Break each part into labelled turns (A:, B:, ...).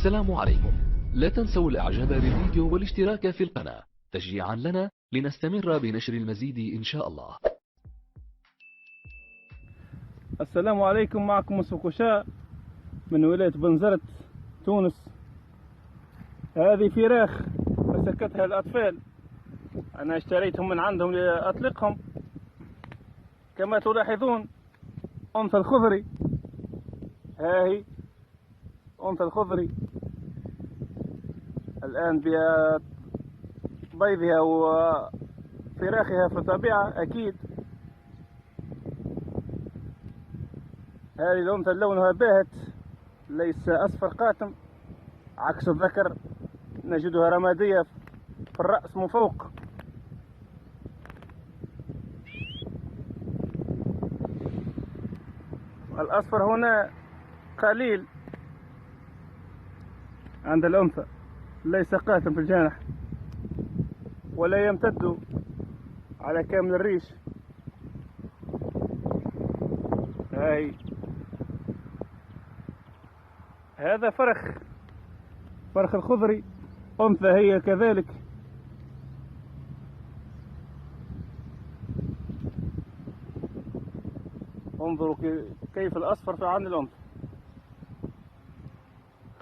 A: السلام عليكم. لا تنسوا الاعجاب بالفيديو والاشتراك في القناة تشجيعا لنا لنستمر بنشر المزيد ان شاء الله.
B: السلام عليكم، معكم مسوكوشاء من ولاية بنزرت تونس. هذه فراخ مسكتها الأطفال، أنا اشتريتهم من عندهم لأطلقهم. كما تلاحظون أنثى الخضري، هاهي أنثى الخضري الآن بيضها وفراخها في الطبيعة أكيد. هذه الأنثى لونها باهت، ليس أصفر قاتم عكس الذكر، نجدها رمادية في الرأس من فوق. الأصفر هنا قليل عند الأنثى، ليس قاتم في الجانح ولا يمتد على كامل الريش. هاي هذا فرخ الخضري، أنثى هي كذلك. انظروا كيف الأصفر عن الأنثى،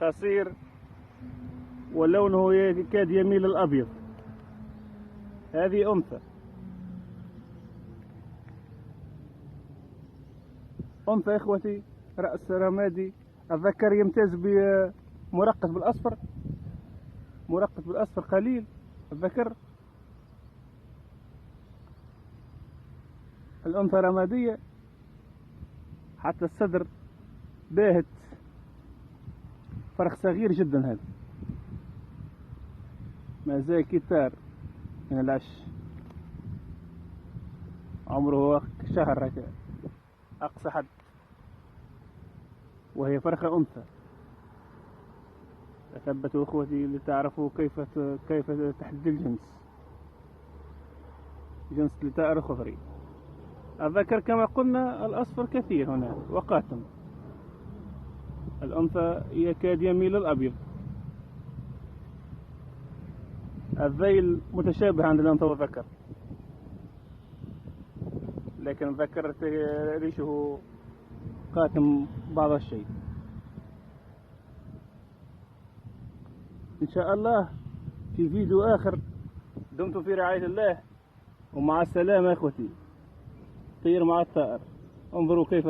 B: قصير ولونه يكاد يميل الأبيض. هذه أنثى إخوتي، رأس رمادي. الذكر يمتاز بمرقط بالأصفر قليل. الذكر، الأنثى رمادية، حتى الصدر باهت. فرخ صغير جدا هذا، ما زال كتار من العش، عمره شهر هكذا أقصى حد، وهي فرخة أنثى. أثبتوا أخوتي لتعرفوا كيف تحديد الجنس، جنس لتائر الخضري. الذكر كما قلنا الأصفر كثير هنا وقاتم، الأنثى يكاد يميل الأبيض. الذيل متشابه عند الأنثى والذكر، لكن الذكر ريشه قاتم بعض الشيء. إن شاء الله في فيديو آخر. دمتم في رعاية الله، ومع السلامة إخوتي. طير مع الطائر. انظروا كيف